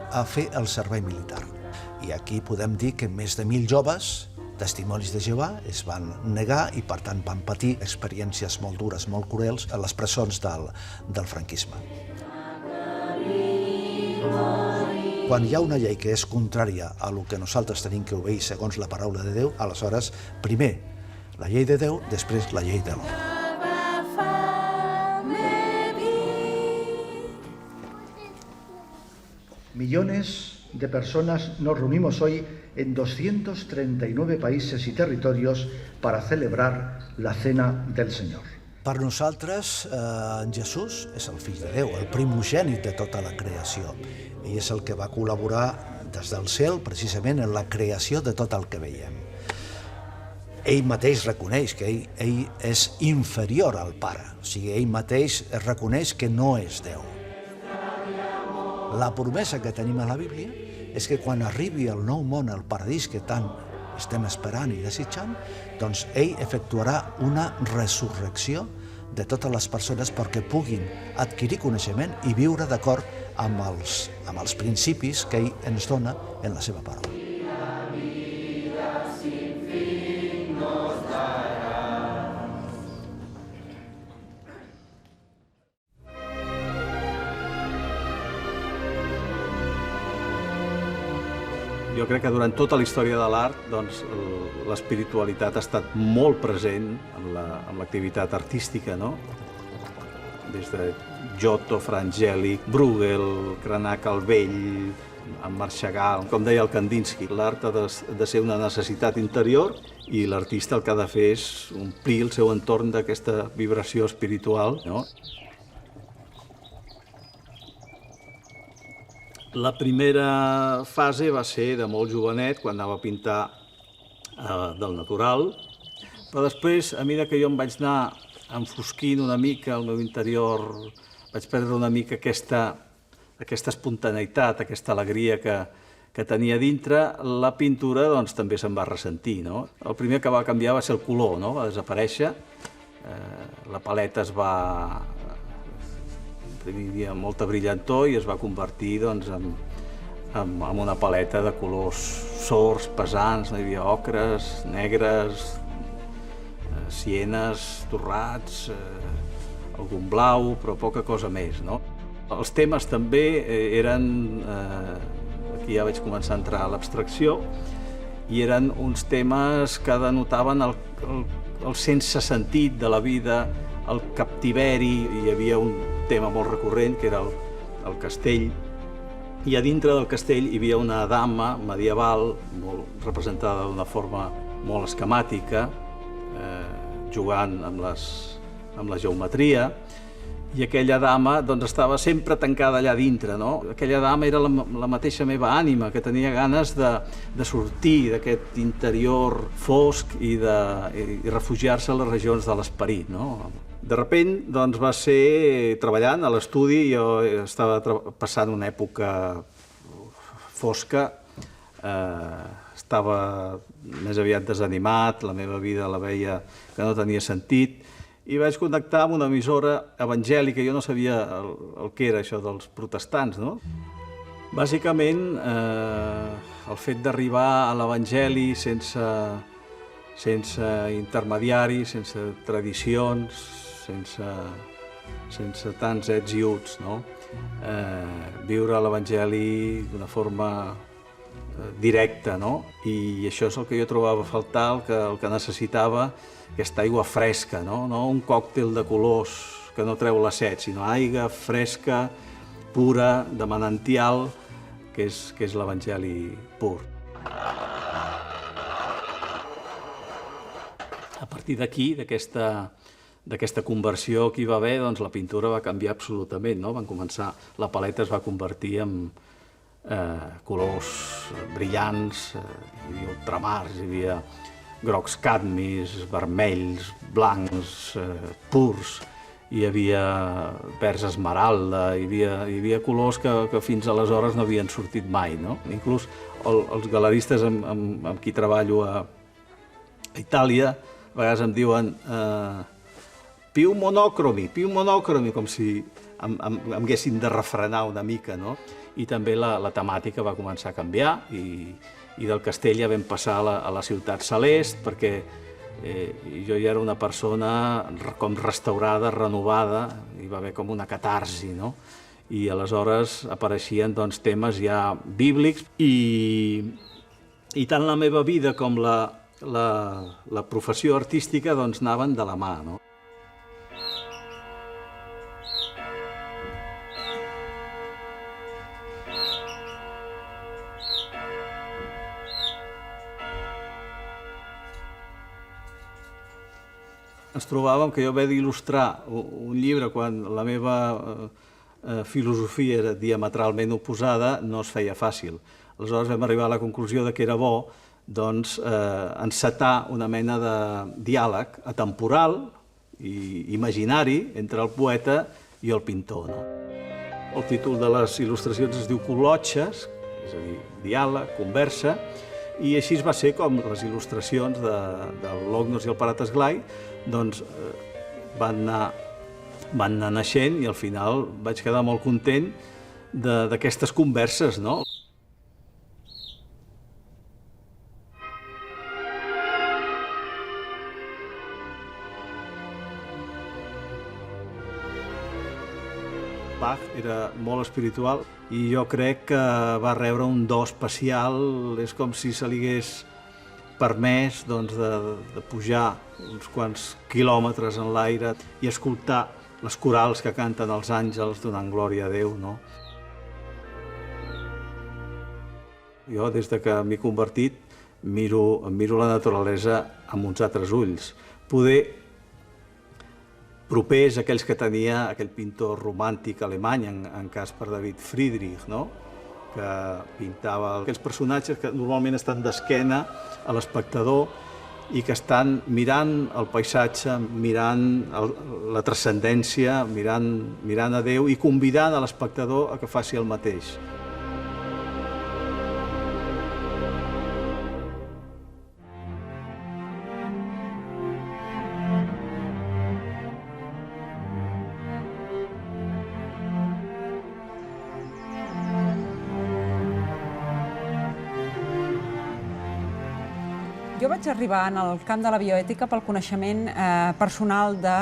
S13: a fer el servei militar. I aquí podem dir que més de 1.000 joves, testimonis de Jehovà, es van negar i per tant van patir experiències molt dures, molt cruels a les presons del franquisme. Quan hi ha una llei que és contrària a el que nosaltres tenim que obeir segons la paraula de Déu, aleshores, primer, la llei de Déu, després la llei de l'home.
S15: Millones de personas nos reunimos hoy en 239 países y territorios para celebrar la Cena del Señor.
S13: Per nosaltres, Jesús és el fill de Déu, el primogènit de tota la creació. Ell és el que va col·laborar des del cel, precisament, en la creació de tot el que veiem. Ell mateix reconeix que ell és inferior al Pare, o sigui, ell mateix reconeix que no és Déu. La promesa que tenim a la Bíblia és que quan arribi el nou món, el paradís que tant estem esperant i desitjant, doncs ell efectuarà una resurrecció de totes les persones perquè puguin adquirir coneixement i viure d'acord amb els principis que ell ens dona en la seva paraula.
S16: Jo crec que durant tota la història de l'art l'espiritualitat ha estat molt present en l'activitat artística, no? Des de Giotto, Fra Angelic, Bruegel, Cranach el Vell, en Marc Chagall, com deia el Kandinsky, l'art ha de ser una necessitat interior i l'artista el que ha de fer és omplir el seu entorn d'aquesta vibració espiritual, no? La primera fase va ser de molt jovenet, quan anava a pintar del natural, però després, a mesura que jo em vaig anar enfosquint una mica el meu interior, vaig perdre una mica aquesta espontaneïtat, aquesta alegria que tenia dintre, la pintura doncs, també se'n va ressentir. No? El primer que va canviar va ser el color, no? Va desaparèixer, la paleta es va... Hi havia molta brillantor i es va convertir doncs, en una paleta de colors sords, pesants, no hi havia ocres, negres, sienes, torrats, algun blau, però poca cosa més. No? Els temes també eren, aquí ja vaig començar a entrar a l'abstracció, i eren uns temes que denotaven el sense sentit de la vida, el captiveri. Hi havia un tema molt recurrent, que era el castell, i a dintre del castell hi havia una dama medieval, molt representada d'una forma molt esquemàtica, jugant amb la geometria, i aquella dama doncs, estava sempre tancada allà dintre. No? Aquella dama era la mateixa meva ànima, que tenia ganes de sortir d'aquest interior fosc i refugiar-se a les regions de l'esperit. No? De sobte, doncs, va ser treballant a l'estudi, jo estava passant una època fosca, estava més aviat desanimat, la meva vida la veia que no tenia sentit, i vaig connectar amb una emissora evangèlica. Jo no sabia el que era això dels protestants. No? Bàsicament, el fet d'arribar a l'Evangeli sense intermediaris, sense tradicions, sense tants ets i uts, no? Viure l'Evangeli d'una forma directa, no? I això és el que jo trobava a faltar, el que necessitava, aquesta aigua fresca, no? No un còctel de colors que no treu la set, sinó aigua fresca, pura, de manantial, que és l'Evangeli pur. A partir d'aquí, d'aquesta conversió que hi va haver, doncs la pintura va canviar absolutament. No? La paleta es va convertir en colors brillants, hi havia ultramars, hi havia grocs cadmis, vermells, blancs, purs, hi havia verds esmeralda, hi havia colors que fins aleshores no havien sortit mai. No? Inclús els galeristes amb qui treballo a Itàlia a vegades em diuen più monocromi, com si em haguessin de refrenar una mica. No? I també la temàtica va començar a canviar i del castell ja vam passar a la ciutat celest, perquè jo ja era una persona com restaurada, renovada, hi va haver com una catarsi, no? I aleshores apareixien doncs, temes ja bíblics i tant la meva vida com la professió artística doncs, anaven de la mà. No? Ens trobàvem que jo havia d'il·lustrar un llibre quan la meva filosofia era diametralment oposada, no es feia fàcil. Aleshores vam arribar a la conclusió que era bo encetar una mena de diàleg atemporal i imaginari entre el poeta i el pintor. El títol de les il·lustracions es diu Col·lotges, és a dir, diàleg, conversa, I així va ser com les il·lustracions de l'Ognos i el Parat Esglai van anar naixent i al final vaig quedar molt content d'aquestes converses, no? Bach era molt espiritual i jo crec que va rebre un do especial, és com si se li hagués permès de pujar uns quants quilòmetres en l'aire i escoltar les corals que canten els àngels donant glòria a Déu, no? Jo, des que m'he convertit, miro la naturalesa amb uns altres ulls. Poder propers a aquells que tenia aquell pintor romàntic alemany, en Caspar David Friedrich, no? Que pintava aquells personatges que normalment estan d'esquena a l'espectador i que estan mirant el paisatge, mirant la transcendència, mirant a Déu i convidant a l'espectador a que faci el mateix.
S17: Jo vaig arribar en el camp de la bioètica pel coneixement personal de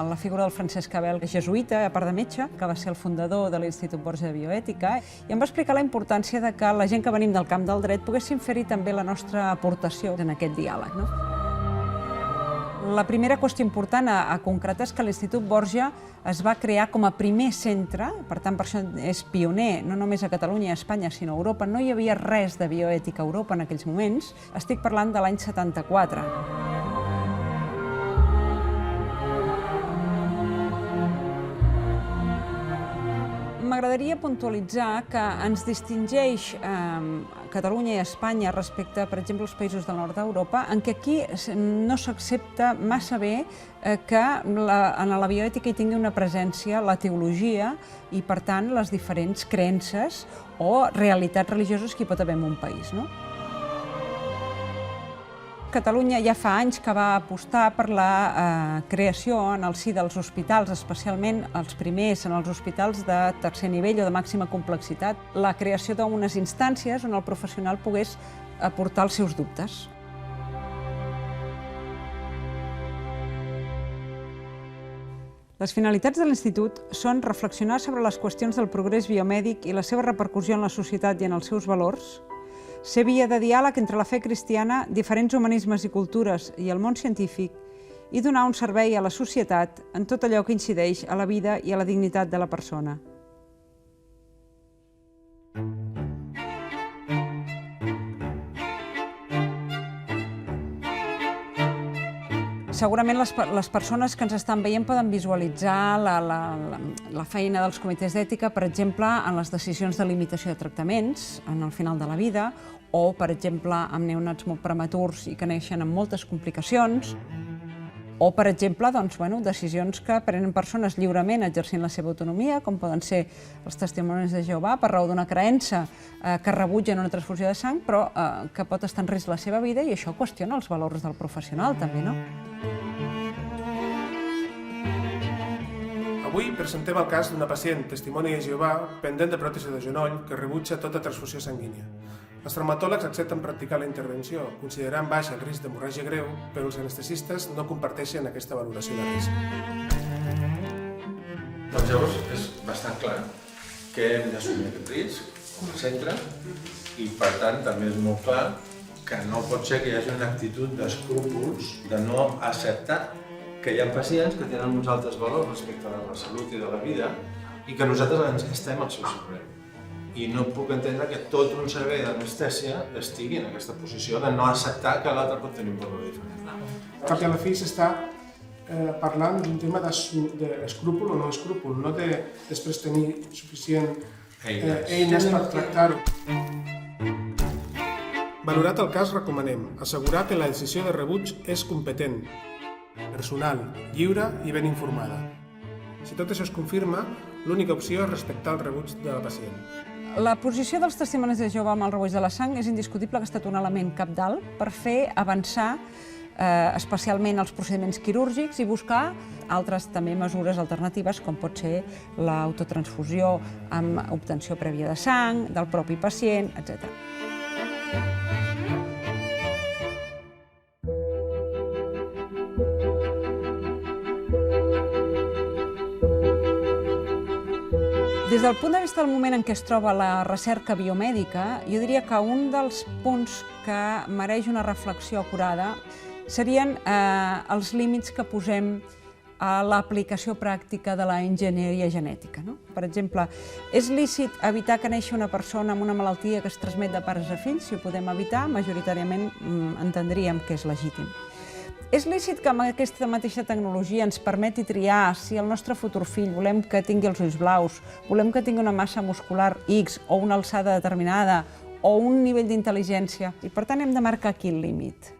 S17: la figura del Francesc Abel, jesuïta, a part de metge, que va ser el fundador de l'Institut Borja de Bioètica, i em va explicar la importància de que la gent que venim del camp del dret poguéssim fer-hi també la nostra aportació en aquest diàleg, no? La primera qüestió important a concretar és que l'Institut Borja es va crear com a primer centre, per tant, per això és pioner, no només a Catalunya i a Espanya, sinó a Europa. No hi havia res de bioètica a Europa en aquells moments. Estic parlant de l'any 74. M'agradaria puntualitzar que ens distingeix Catalunya i Espanya respecte, per exemple, als països del nord d'Europa, en què aquí no s'accepta massa bé que en la bioètica hi tingui una presència la teologia i, per tant, les diferents creences o realitats religioses que hi pot haver en un país, no? Catalunya ja fa anys que va apostar per la creació en el si dels hospitals, especialment els primers en els hospitals de tercer nivell o de màxima complexitat, la creació d'unes instàncies on el professional pogués aportar els seus dubtes. Les finalitats de l'Institut són reflexionar sobre les qüestions del progrés biomèdic i la seva repercussió en la societat i en els seus valors, ser via de diàleg entre la fe cristiana, diferents humanismes i cultures i el món científic i donar un servei a la societat en tot allò que incideix a la vida i a la dignitat de la persona. Segurament les persones que ens estan veient poden visualitzar la feina dels comitès d'ètica, per exemple, en les decisions de limitació de tractaments en el final de la vida, o, per exemple, amb neonats molt prematurs i que neixen amb moltes complicacions, o, per exemple, decisions que prenen persones lliurement exercint la seva autonomia, com poden ser els testimonis de Jehovà, per raó d'una creença que rebutgen una transfusió de sang, però que pot estar en risc la seva vida, i això qüestiona els valors del professional, també, no?
S18: Avui presentem el cas d'una pacient testimoni de Jehovà pendent de pròtesi de genoll que rebutja tota transfusió sanguínia. Els traumatòlegs accepten practicar la intervenció, considerant baix el risc d'hemorràgia greu, però els anestesistes no comparteixen aquesta valoració de risc.
S19: Doncs llavors és bastant clar que hem d'assumir aquest risc com a centre i, per tant, també és molt clar que no pot ser que hi hagi una actitud d'escrúpols de no acceptar que hi ha pacients que tenen uns altres valors respecte a la salut i de la vida i que nosaltres estem al seu servei. I no puc entendre que tot un servei d'anestèsia estigui en aquesta posició de no acceptar que l'altre pot tenir un valor diferent.
S18: Al cap i a la fi s'està parlant d'un tema d'escrúpol o no escrúpol, no de després tenir suficient eines per tractar-ho. Valorat el cas, recomanem assegurar que la decisió de rebuig és competent, personal, lliure i ben informada. Si tot això es confirma, l'única opció és respectar el rebuig de la pacient.
S17: La posició dels testimonis de Jehovà amb el rebuig de la sang és indiscutible que ha estat un element cabdal per fer avançar especialment els procediments quirúrgics i buscar altres també mesures alternatives com pot ser l'autotransfusió amb obtenció prèvia de sang, del propi pacient, etc. Des del punt de vista del moment en què es troba la recerca biomèdica, jo diria que un dels punts que mereix una reflexió acurada serien els límits que posem a l'aplicació pràctica de la enginyeria genètica. Per exemple, és lícit evitar que neixi una persona amb una malaltia que es transmet de pares a fills? Si ho podem evitar, majoritàriament entendríem que és legítim. És lícit que amb aquesta mateixa tecnologia ens permeti triar si el nostre futur fill volem que tingui els ulls blaus, volem que tingui una massa muscular X o una alçada determinada o un nivell d'intel·ligència, i per tant hem de marcar aquí el límit.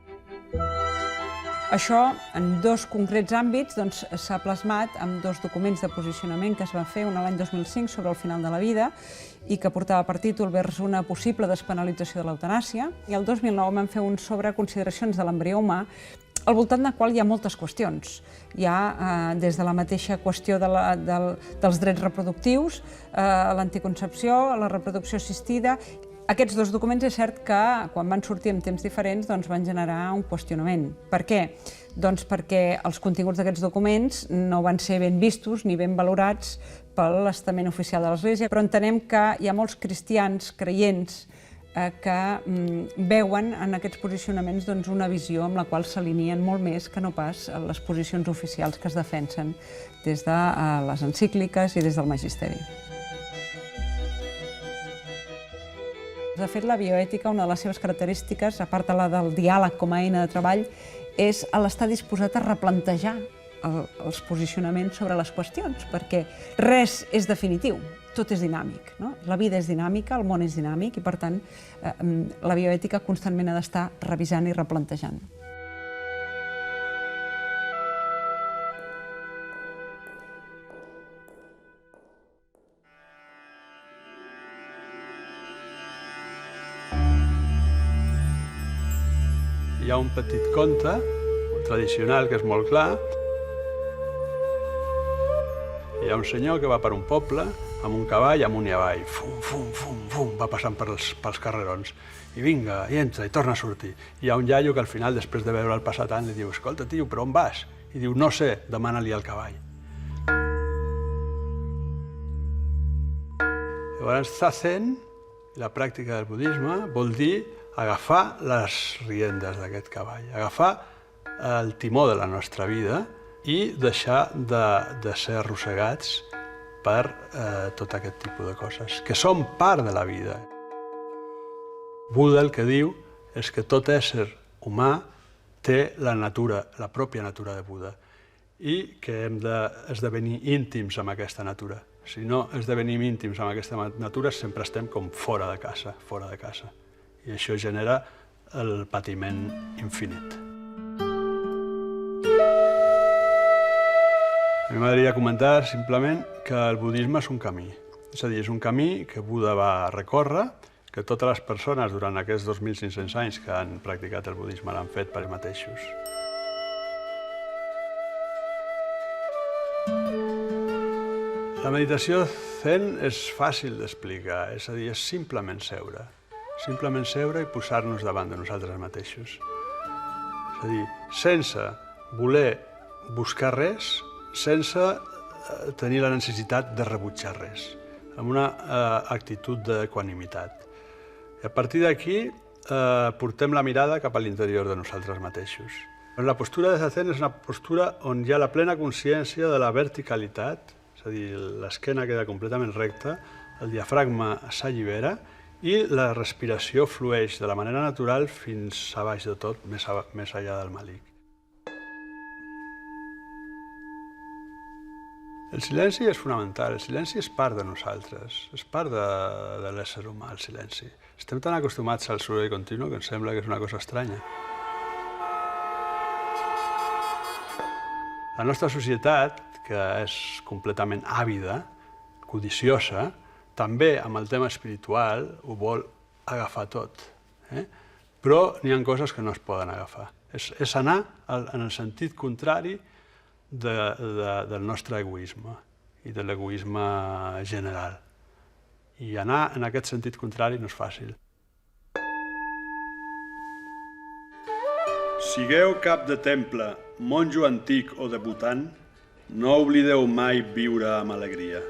S17: Això, en dos concrets àmbits, s'ha plasmat amb dos documents de posicionament que es van fer, un l'any 2005 sobre el final de la vida i que portava per títol vers una possible despenalització de l'eutanàsia, i el 2009 vam fer un sobre consideracions de l'embrió humà, al voltant del qual hi ha moltes qüestions. Hi ha des de la mateixa qüestió dels drets reproductius, l'anticoncepció, la reproducció assistida. Aquests dos documents és cert que, quan van sortir en temps diferents, van generar un qüestionament. Per què? Doncs perquè els continguts d'aquests documents no van ser ben vistos ni ben valorats per l'estament oficial de l'Església, però entenem que hi ha molts cristians creients que veuen en aquests posicionaments una visió amb la qual s'alineen molt més que no pas les posicions oficials que es defensen des de les encícliques i des del magisteri. De fet, la bioètica, una de les seves característiques, a part de la del diàleg com a eina de treball, és l'estar disposat a replantejar els posicionaments sobre les qüestions, perquè res és definitiu, tot és dinàmic. La vida és dinàmica, el món és dinàmic i, per tant, la bioètica constantment ha d'estar revisant i replantejant.
S20: Hi ha un petit conte tradicional que és molt clar. Hi ha un senyor que va per un poble amb un cavall amunt i avall. Fum, fum, fum, fum, va passant pels carrerons. I vinga, i entra, i torna a sortir. Hi ha un iaio que al final, després de veure'l passar tant, li diu: escolta, tio, però on vas? I diu: no sé, demana-li al cavall. Llavors, Zazen, la pràctica del budisme, vol dir agafar les riendes d'aquest cavall, agafar el timó de la nostra vida i deixar de ser arrossegats per tot aquest tipus de coses, que són part de la vida. Buda el que diu és que tot ésser humà té la pròpia natura de Buda i que hem d'esdevenir íntims amb aquesta natura. Si no esdevenim íntims amb aquesta natura, sempre estem com fora de casa, fora de casa. I això genera el patiment infinit. A mi m'agradaria comentar simplement que el budisme és un camí. És a dir, és un camí que Buda va recórrer, que totes les persones durant aquests 2.500 anys que han practicat el budisme l'han fet per ells mateixos. La meditació zen és fàcil d'explicar, és a dir, és simplement seure i posar-nos davant de nosaltres mateixos. És a dir, sense voler buscar res, sense tenir la necessitat de rebutjar res, amb una actitud d'equanimitat. I a partir d'aquí portem la mirada cap a l'interior de nosaltres mateixos. La postura de Zazen és una postura on hi ha la plena consciència de la verticalitat, és a dir, l'esquena queda completament recta, el diafragma s'allibera i la respiració flueix de la manera natural fins a baix de tot, més enllà del malic. El silenci és fonamental, el silenci és part de nosaltres, és part de l'ésser humà, el silenci. Estem tan acostumats al soroll continu que ens sembla que és una cosa estranya. La nostra societat, que és completament àvida, codiciosa, també amb el tema espiritual ho vol agafar tot. Però n'hi ha coses que no es poden agafar. És anar en el sentit contrari del nostre egoisme i de l'egoisme general. I anar en aquest sentit contrari no és fàcil. Sigueu cap de temple, monjo antic o debutant, no oblideu mai viure amb alegria,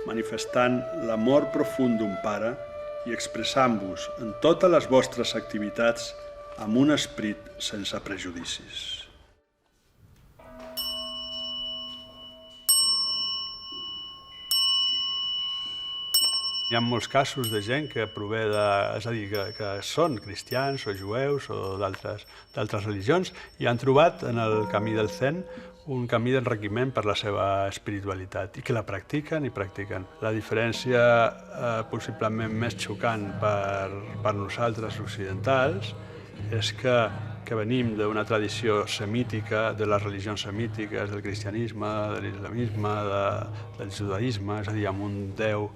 S20: manifestant l'amor profund d'un pare i expressant-vos en totes les vostres activitats amb un esperit sense prejudicis. Hi ha molts casos de gent que prové és a dir, que són cristians o jueus o d'altres religions i han trobat en el camí del Zen un camí d'enriquiment per la seva espiritualitat i que la practiquen i practiquen. La diferència possiblement més xocant per nosaltres occidentals és que venim d'una tradició semítica, de les religions semítiques, del cristianisme, de l'islamisme, del judaïsme, és a dir, amb un Déu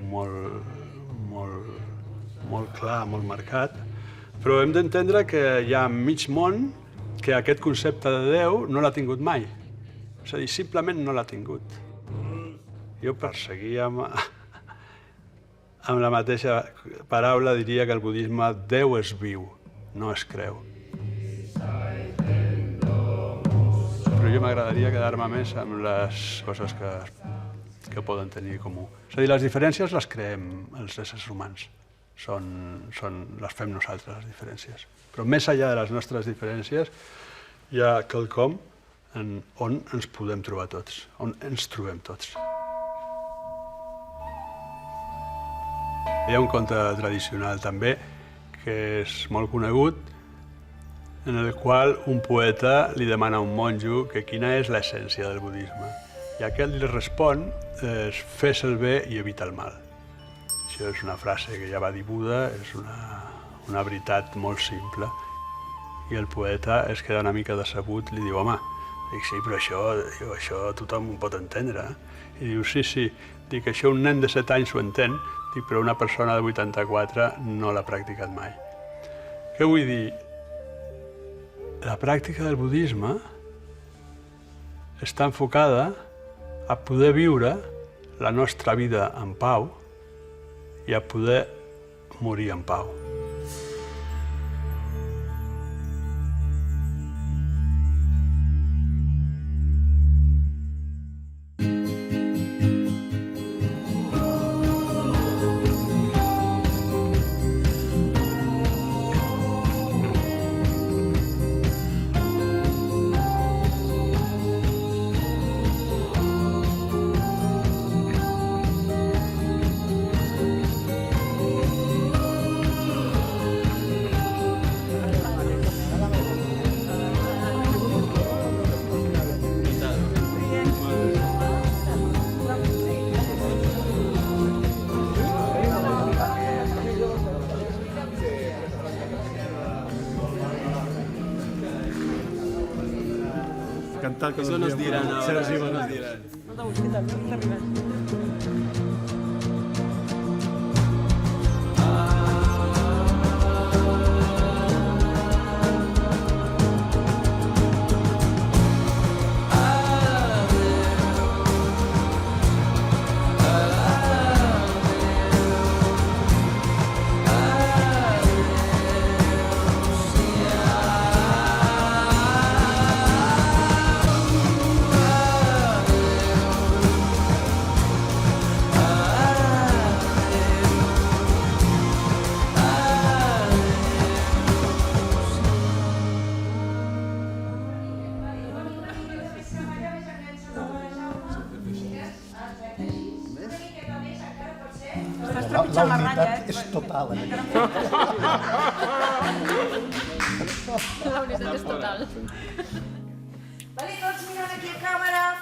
S20: molt clar, molt marcat. Però hem d'entendre que hi ha mig món que aquest concepte de Déu no l'ha tingut mai. És a dir, simplement no l'ha tingut. Jo, per seguir amb la mateixa paraula, diria que el budisme Déu és viu, no es creu. Però jo m'agradaria quedar-me més amb les coses que poden tenir comú. És a dir, les diferències les creem els éssers humans. Les fem nosaltres, les diferències. Però més enllà de les nostres diferències hi ha quelcom on ens podem trobar tots, on ens trobem tots. Hi ha un conte tradicional també, que és molt conegut, en el qual un poeta li demana a un monjo que quina és l'essència del budisme. I aquest li respon, fes el bé i evita el mal. Això és una frase que ja va dir Buda, és una veritat molt simple. I el poeta es queda una mica decebut, li diu, home, sí, però això tothom ho pot entendre. I diu, sí, dic, això un nen de 7 anys ho entén, dic, però una persona de 84 no l'ha practicat mai. Què vull dir? La pràctica del budisme està enfocada a poder viure la nostra vida en pau i a poder morir en pau.
S18: Eso nos dirán ahora. Eso nos dirán.
S9: La unitat és total.
S21: La unitat és total.
S22: Vale, tots mirant aquí a càmera.